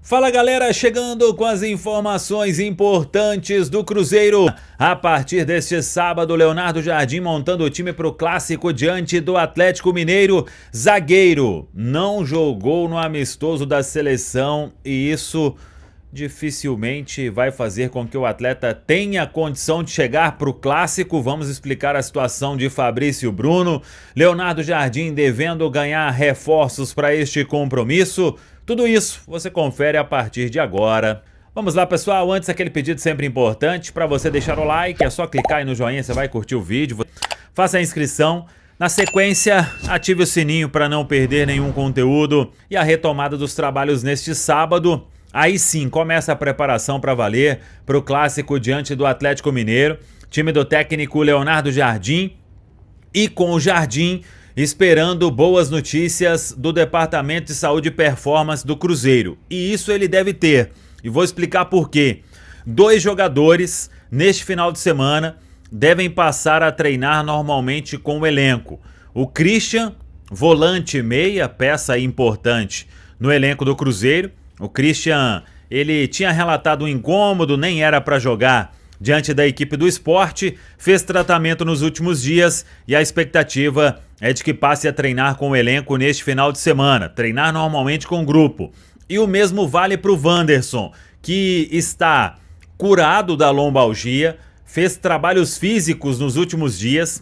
Fala galera, chegando com as informações importantes do Cruzeiro. A partir deste sábado, Leonardo Jardim montando o time para o clássico diante do Atlético Mineiro. Zagueiro não jogou no amistoso da seleção e isso dificilmente vai fazer com que o atleta tenha condição de chegar para o clássico. Vamos explicar a situação de Fabrício Bruno. Leonardo Jardim devendo ganhar reforços para este compromisso. Tudo isso você confere a partir de agora. Vamos lá, pessoal. Antes, aquele pedido sempre importante para você deixar o like. É só clicar aí no joinha, você vai curtir o vídeo. Faça a inscrição. Na sequência, ative o sininho para não perder nenhum conteúdo. E a retomada dos trabalhos neste sábado. Aí sim, começa a preparação para valer para o clássico diante do Atlético Mineiro. Time do técnico Leonardo Jardim. E com o Jardim esperando boas notícias do Departamento de Saúde e Performance do Cruzeiro. E isso ele deve ter. E vou explicar por quê. 2 jogadores, neste final de semana, devem passar a treinar normalmente com o elenco. O Christian, volante meia, peça importante no elenco do Cruzeiro. O Christian, ele tinha relatado um incômodo, nem era para jogar diante da equipe do Sport, fez tratamento nos últimos dias e a expectativa é de que passe a treinar com o elenco neste final de semana, treinar normalmente com o grupo. E o mesmo vale para o Wanderson, que está curado da lombalgia, fez trabalhos físicos nos últimos dias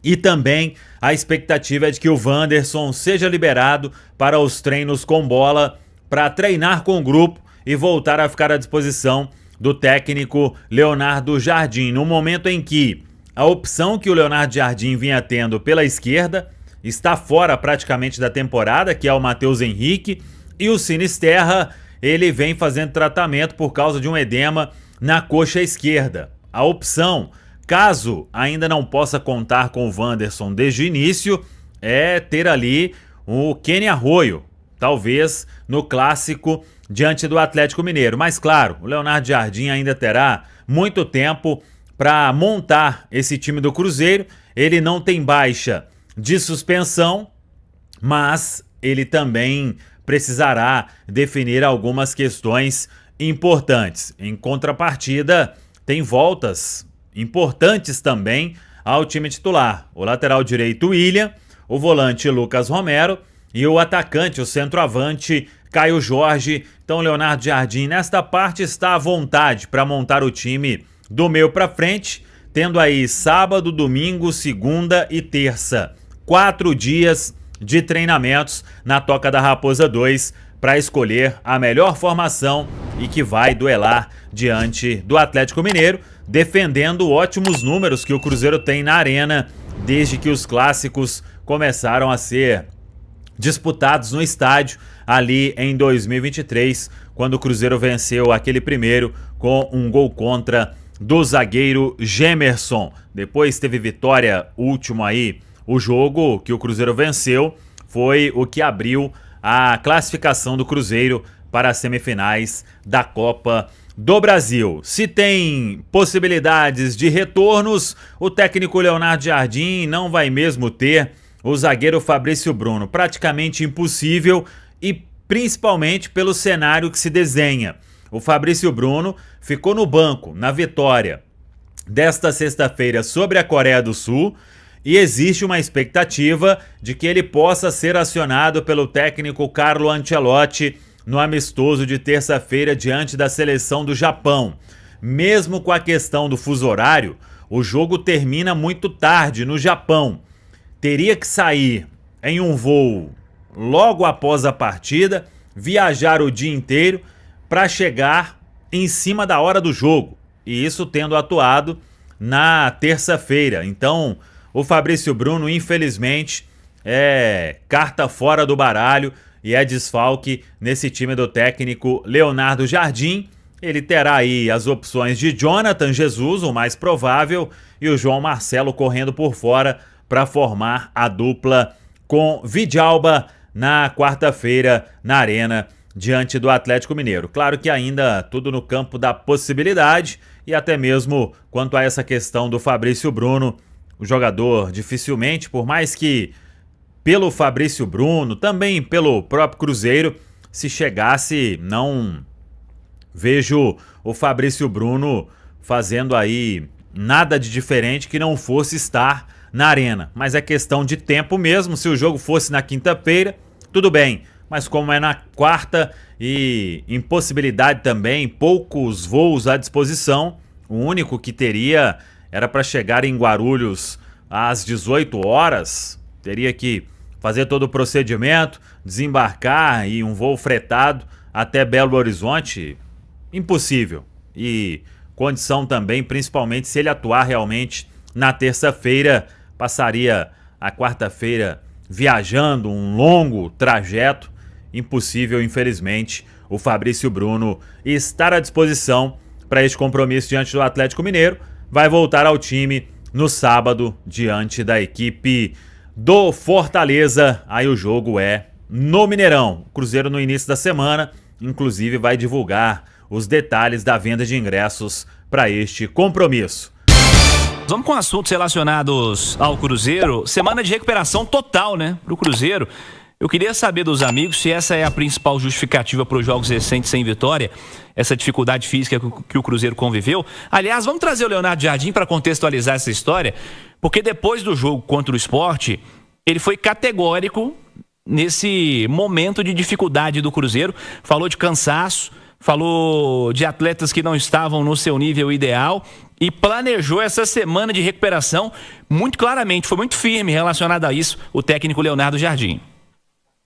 e também a expectativa é de que o Wanderson seja liberado para os treinos com bola, para treinar com o grupo e voltar a ficar à disposição do técnico Leonardo Jardim, no momento em que a opção que o Leonardo Jardim vinha tendo pela esquerda está fora praticamente da temporada, que é o Matheus Henrique, e o Sinisterra, ele vem fazendo tratamento por causa de um edema na coxa esquerda. A opção, caso ainda não possa contar com o Wanderson desde o início, é ter ali o Kenny Arroyo, talvez no clássico diante do Atlético Mineiro. Mas claro, o Leonardo Jardim ainda terá muito tempo para montar esse time do Cruzeiro. Ele não tem baixa de suspensão, mas ele também precisará definir algumas questões importantes. Em contrapartida, tem voltas importantes também ao time titular. O lateral direito William, o volante Lucas Romero e o atacante, o centroavante Caio Jorge. Então Leonardo Jardim nesta parte está à vontade para montar o time do meio para frente, tendo aí sábado, domingo, segunda e terça. 4 dias de treinamentos na Toca da Raposa 2 para escolher a melhor formação e que vai duelar diante do Atlético Mineiro, defendendo ótimos números que o Cruzeiro tem na arena desde que os clássicos começaram a ser disputados no estádio ali em 2023, quando o Cruzeiro venceu aquele primeiro com um gol contra do zagueiro Gemerson. Depois teve vitória último aí. O jogo que o Cruzeiro venceu foi o que abriu a classificação do Cruzeiro para as semifinais da Copa do Brasil. Se tem possibilidades de retornos, o técnico Leonardo Jardim não vai mesmo ter o zagueiro Fabrício Bruno. Praticamente impossível e principalmente pelo cenário que se desenha. O Fabrício Bruno ficou no banco na vitória desta sexta-feira sobre a Coreia do Sul e existe uma expectativa de que ele possa ser acionado pelo técnico Carlo Ancelotti no amistoso de terça-feira diante da seleção do Japão. Mesmo com a questão do fuso horário, o jogo termina muito tarde no Japão. Teria que sair em um voo logo após a partida, viajar o dia inteiro para chegar em cima da hora do jogo. E isso tendo atuado na terça-feira. Então, o Fabrício Bruno, infelizmente, é carta fora do baralho e é desfalque nesse time do técnico Leonardo Jardim. Ele terá aí as opções de Jonathan Jesus, o mais provável, e o João Marcelo correndo por fora para formar a dupla com Vidalba na quarta-feira na Arena diante do Atlético Mineiro. Claro que ainda tudo no campo da possibilidade e até mesmo quanto a essa questão do Fabrício Bruno, o jogador dificilmente, por mais que pelo Fabrício Bruno, também pelo próprio Cruzeiro, se chegasse. Não vejo o Fabrício Bruno fazendo aí nada de diferente que não fosse estar na arena. Mas é questão de tempo mesmo. Se o jogo fosse na quinta-feira, tudo bem. Mas como é na quarta e impossibilidade também, poucos voos à disposição, o único que teria era para chegar em Guarulhos às 18 horas. Teria que fazer todo o procedimento, desembarcar e um voo fretado até Belo Horizonte. Impossível. E condição também, principalmente se ele atuar realmente na terça-feira, passaria a quarta-feira viajando um longo trajeto. Impossível, infelizmente, o Fabrício Bruno estar à disposição para este compromisso diante do Atlético Mineiro. Vai voltar ao time no sábado diante da equipe do Fortaleza. Aí o jogo é no Mineirão. O Cruzeiro no início da semana, inclusive, vai divulgar os detalhes da venda de ingressos para este compromisso. Vamos com assuntos relacionados ao Cruzeiro. Semana de recuperação total, né, pro Cruzeiro. Eu queria saber dos amigos se essa é a principal justificativa para os jogos recentes sem vitória, essa dificuldade física que o Cruzeiro conviveu. Aliás, vamos trazer o Leonardo Jardim para contextualizar essa história, porque depois do jogo contra o Sport, ele foi categórico nesse momento de dificuldade do Cruzeiro, falou de cansaço, falou de atletas que não estavam no seu nível ideal e planejou essa semana de recuperação muito claramente, foi muito firme relacionado a isso, o técnico Leonardo Jardim.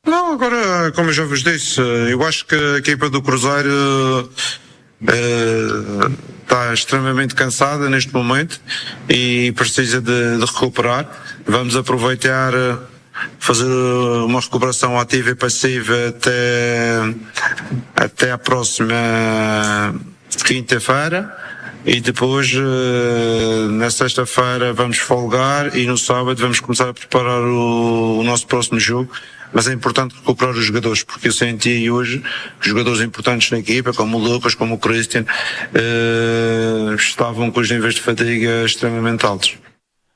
Não, agora, como eu já vos disse, eu acho que a equipa do Cruzeiro está extremamente cansada neste momento e precisa de recuperar. Vamos aproveitar, fazer uma recuperação ativa e passiva até a próxima quinta-feira. E depois, na sexta-feira, vamos folgar e no sábado vamos começar a preparar o nosso próximo jogo. Mas é importante recuperar os jogadores, porque eu senti hoje que jogadores importantes na equipa, como o Lucas, como o Christian, estavam com os níveis de fadiga extremamente altos.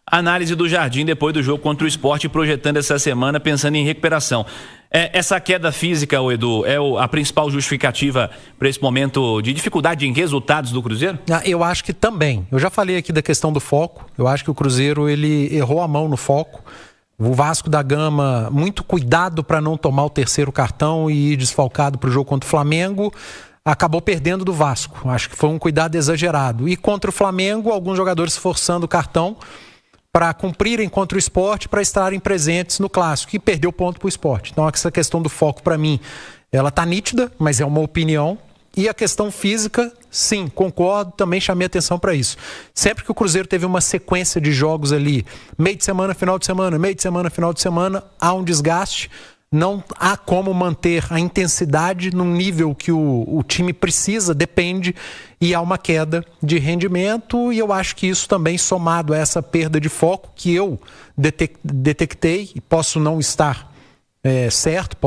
Análise do Jardim depois do jogo contra o Sport, projetando essa semana, pensando em recuperação. Essa queda física, Edu, é a principal justificativa para esse momento de dificuldade em resultados do Cruzeiro? Eu acho que também. Eu já falei aqui da questão do foco. Eu acho que o Cruzeiro ele errou a mão no foco. O Vasco da Gama, muito cuidado para não tomar o terceiro cartão e ir desfalcado para o jogo contra o Flamengo, acabou perdendo do Vasco. Acho que foi um cuidado exagerado. E contra o Flamengo, alguns jogadores forçando o cartão para cumprirem contra o Sport, para estarem presentes no Clássico. E perdeu ponto para o Sport. Então essa questão do foco, para mim, ela está nítida, mas é uma opinião. E a questão física, sim, concordo, também chamei atenção para isso. Sempre que o Cruzeiro teve uma sequência de jogos ali, meio de semana, final de semana, meio de semana, final de semana, há um desgaste, não há como manter a intensidade num nível que o time precisa, depende, e há uma queda de rendimento, e eu acho que isso também, somado a essa perda de foco, que eu detectei, e posso não estar certo,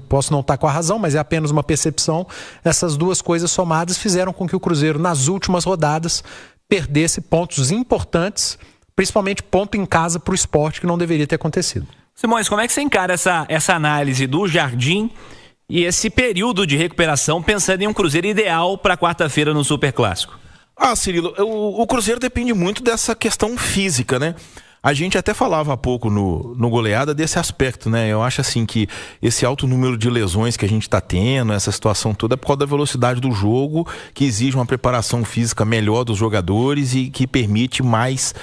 posso não estar com a razão, mas é apenas uma percepção. Essas duas coisas somadas fizeram com que o Cruzeiro, nas últimas rodadas, perdesse pontos importantes, principalmente ponto em casa para o Sport, que não deveria ter acontecido. Simões, como é que você encara essa análise do Jardim e esse período de recuperação, pensando em um Cruzeiro ideal para quarta-feira no Superclássico? Cirilo, o Cruzeiro depende muito dessa questão física, né? A gente até falava há pouco no Goleada desse aspecto, né? Eu acho assim que esse alto número de lesões que a gente está tendo, essa situação toda, é por causa da velocidade do jogo, que exige uma preparação física melhor dos jogadores e que permite mais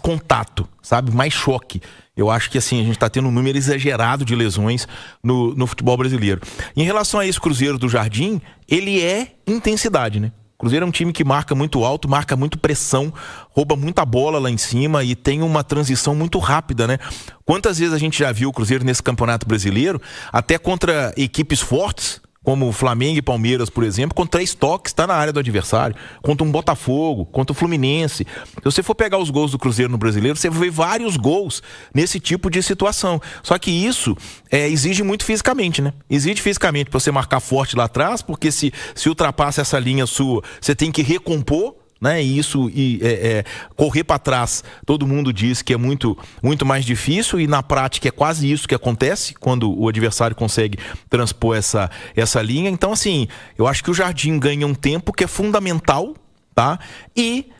contato, sabe? Mais choque. Eu acho que assim, a gente está tendo um número exagerado de lesões no futebol brasileiro. Em relação a esse Cruzeiro do Jardim, ele é intensidade, né? O Cruzeiro é um time que marca muito alto, marca muito pressão, rouba muita bola lá em cima e tem uma transição muito rápida, né? Quantas vezes a gente já viu o Cruzeiro nesse Campeonato Brasileiro, até contra equipes fortes, como o Flamengo e Palmeiras, por exemplo, com 3 toques, está na área do adversário, contra um Botafogo, contra o Fluminense. Se você for pegar os gols do Cruzeiro no Brasileiro, você vai ver vários gols nesse tipo de situação. Só que isso exige muito fisicamente, né? Exige fisicamente para você marcar forte lá atrás, porque se ultrapassa essa linha sua, você tem que recompor né? E isso correr para trás, todo mundo diz que é muito mais difícil, e na prática é quase isso que acontece quando o adversário consegue transpor essa linha. Então, assim, eu acho que o Jardim ganha um tempo que é fundamental, tá? E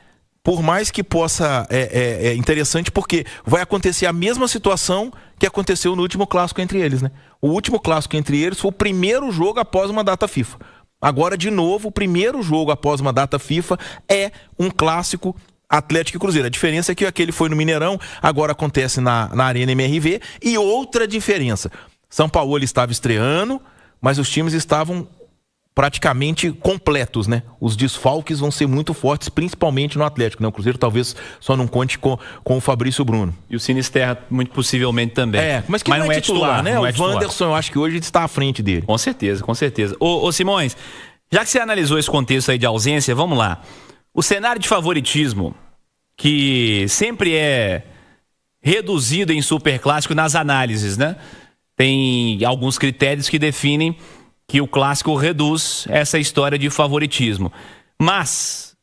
por mais que possa, é interessante porque vai acontecer a mesma situação que aconteceu no último clássico entre eles, né? O último clássico entre eles foi o primeiro jogo após uma data FIFA. Agora, de novo, o primeiro jogo após uma data FIFA é um clássico Atlético e Cruzeiro. A diferença é que aquele foi no Mineirão, agora acontece na Arena MRV. E outra diferença, São Paulo estava estreando, mas os times estavam praticamente completos, né? Os desfalques vão ser muito fortes, principalmente no Atlético, né? O Cruzeiro talvez só não conte com o Fabrício Bruno. E o Sinisterra, muito possivelmente também. Mas não é titular, né? O Wanderson, eu acho que hoje está à frente dele. Com certeza, com certeza. Ô Simões, já que você analisou esse contexto aí de ausência, vamos lá. O cenário de favoritismo, que sempre é reduzido em superclássico nas análises, né? Tem alguns critérios que definem que o clássico reduz essa história de favoritismo. Mas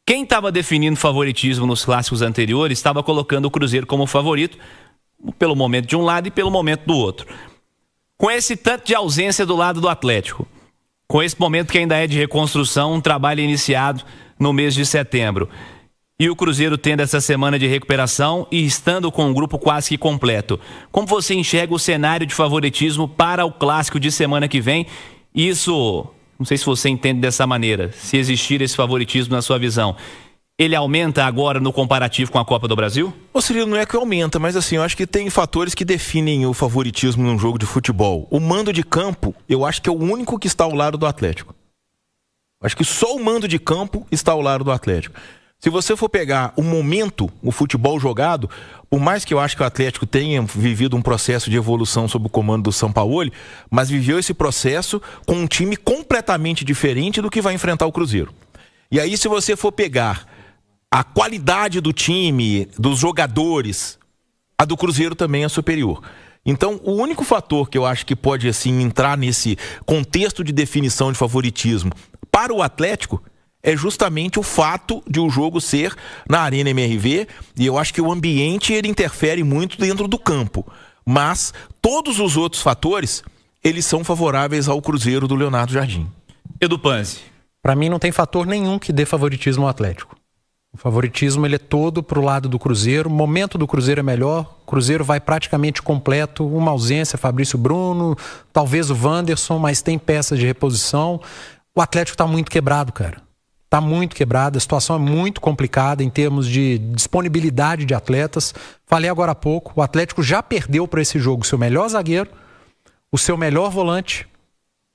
quem estava definindo favoritismo nos clássicos anteriores estava colocando o Cruzeiro como favorito, pelo momento de um lado e pelo momento do outro. Com esse tanto de ausência do lado do Atlético, com esse momento que ainda é de reconstrução, um trabalho iniciado no mês de setembro, e o Cruzeiro tendo essa semana de recuperação e estando com um grupo quase que completo, como você enxerga o cenário de favoritismo para o clássico de semana que vem? Isso, não sei se você entende dessa maneira, se existir esse favoritismo na sua visão, ele aumenta agora no comparativo com a Copa do Brasil? Ô Cirilo, não é que aumenta, mas assim, eu acho que tem fatores que definem o favoritismo num jogo de futebol. O mando de campo, eu acho que é o único que está ao lado do Atlético. Acho que só o mando de campo está ao lado do Atlético. Se você for pegar o momento, o futebol jogado, por mais que eu acho que o Atlético tenha vivido um processo de evolução sob o comando do Sampaoli, mas viveu esse processo com um time completamente diferente do que vai enfrentar o Cruzeiro. E aí, se você for pegar a qualidade do time, dos jogadores, a do Cruzeiro também é superior. Então, o único fator que eu acho que pode assim entrar nesse contexto de definição de favoritismo para o Atlético é justamente o fato de o jogo ser na Arena MRV, e eu acho que o ambiente ele interfere muito dentro do campo. Mas todos os outros fatores, eles são favoráveis ao Cruzeiro do Leonardo Jardim. Edu Panzi. Para mim não tem fator nenhum que dê favoritismo ao Atlético. O favoritismo ele é todo pro lado do Cruzeiro. O momento do Cruzeiro é melhor. O Cruzeiro vai praticamente completo. Uma ausência, Fabrício Bruno, talvez o Wanderson, mas tem peças de reposição. O Atlético tá muito quebrado, cara. Tá muito quebrado, a situação é muito complicada em termos de disponibilidade de atletas. Falei agora há pouco, o Atlético já perdeu para esse jogo o seu melhor zagueiro, o seu melhor volante,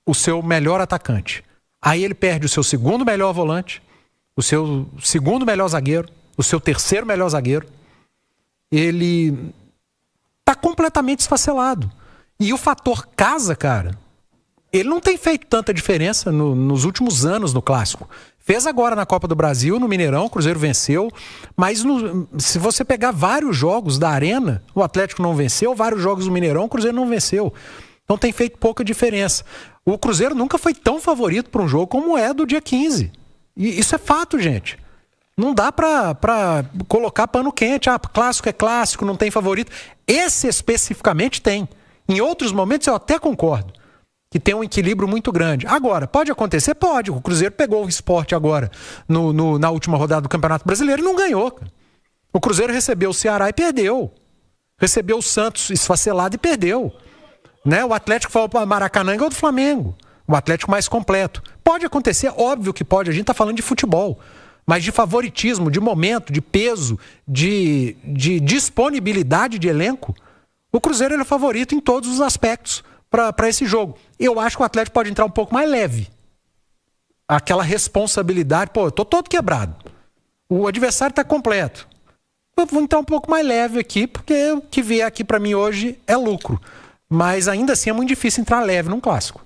o seu melhor atacante. Aí ele perde o seu segundo melhor volante, o seu segundo melhor zagueiro, o seu terceiro melhor zagueiro. Ele tá completamente esfacelado. E o fator casa, cara, ele não tem feito tanta diferença nos últimos anos no Clássico. Fez agora na Copa do Brasil, no Mineirão, o Cruzeiro venceu. Mas se você pegar vários jogos da Arena, o Atlético não venceu. Vários jogos do Mineirão, o Cruzeiro não venceu. Então tem feito pouca diferença. O Cruzeiro nunca foi tão favorito para um jogo como é do dia 15. E isso é fato, gente. Não dá pra colocar pano quente. Ah, clássico é clássico, não tem favorito. Esse especificamente tem. Em outros momentos eu até concordo que tem um equilíbrio muito grande. Agora, pode acontecer? Pode. O Cruzeiro pegou o Sport agora na última rodada do Campeonato Brasileiro e não ganhou. Cara. O Cruzeiro recebeu o Ceará e perdeu. Recebeu o Santos esfacelado e perdeu. Né? O Atlético foi para Maracanã e ganhou do Flamengo. O Atlético mais completo. Pode acontecer, óbvio que pode. A gente está falando de futebol. Mas de favoritismo, de momento, de peso, de disponibilidade de elenco, o Cruzeiro ele é favorito em todos os aspectos para esse jogo. Eu acho que o Atlético pode entrar um pouco mais leve. Aquela responsabilidade, pô, eu tô todo quebrado. O adversário tá completo. Eu vou entrar um pouco mais leve aqui, porque o que vier aqui para mim hoje é lucro. Mas ainda assim é muito difícil entrar leve num clássico.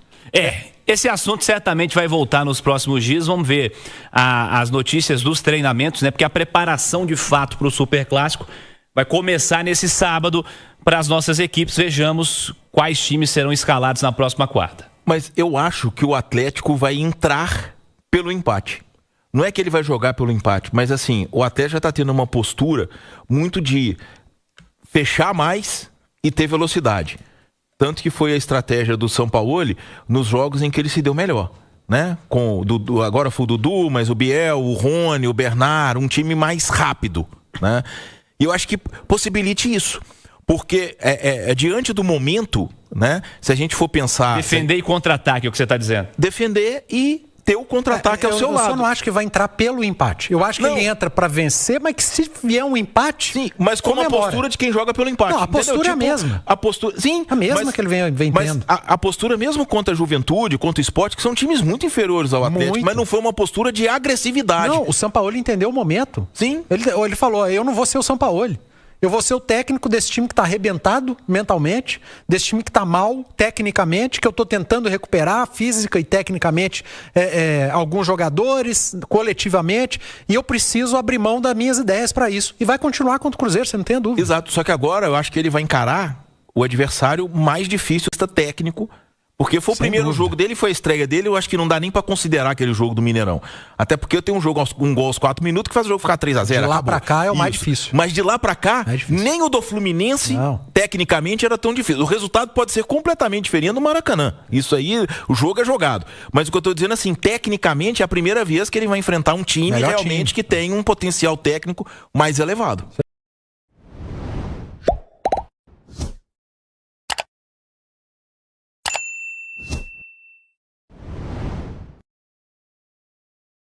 Esse assunto certamente vai voltar nos próximos dias. Vamos ver as notícias dos treinamentos, né? Porque a preparação de fato para o Superclássico vai começar nesse sábado para as nossas equipes. Vejamos quais times serão escalados na próxima quarta. Mas eu acho que o Atlético vai entrar pelo empate. não é que ele vai jogar pelo empate, mas assim, o Atlético já tá tendo uma postura muito de fechar mais e ter velocidade. Tanto que foi a estratégia do Sampaoli nos jogos em que ele se deu melhor, né? Com o Dudu, agora foi o Dudu, mas o Biel, o Rony, o Bernard, um time mais rápido, né? E eu acho que possibilite isso. Porque diante do momento, né? Se a gente for pensar... Defender e contra-ataque, é o que você está dizendo. Defender e ter o contra-ataque ao seu lado. Eu só não acho que vai entrar pelo empate. Eu acho que ele entra pra vencer, mas que se vier um empate... Sim, mas com a postura de quem joga pelo empate. Não, a postura é a mesma. A postura, sim, a mesma que ele vem tendo. A postura mesmo contra a Juventude, contra o Sport, que são times muito inferiores ao Atlético, mas não foi uma postura de agressividade. Não, o Sampaoli entendeu o momento. Sim. Ele falou, eu não vou ser o Sampaoli. Eu vou ser o técnico desse time que tá arrebentado mentalmente, desse time que tá mal tecnicamente, que eu tô tentando recuperar física e tecnicamente alguns jogadores, coletivamente, e eu preciso abrir mão das minhas ideias para isso. E vai continuar contra o Cruzeiro, você não tem dúvida. Exato, só que agora eu acho que ele vai encarar o adversário mais difícil, técnico, porque foi o primeiro jogo dele, foi a estreia dele, eu acho que não dá nem pra considerar aquele jogo do Mineirão. Até porque eu tenho um gol aos 4 minutos que faz o jogo ficar 3-0. De lá pra cá é o mais difícil. Mas de lá pra cá, nem o do Fluminense, tecnicamente, era tão difícil. O resultado pode ser completamente diferente do Maracanã. Isso aí, o jogo é jogado. Mas o que eu tô dizendo assim, tecnicamente, é a primeira vez que ele vai enfrentar um time realmente que tem um potencial técnico mais elevado.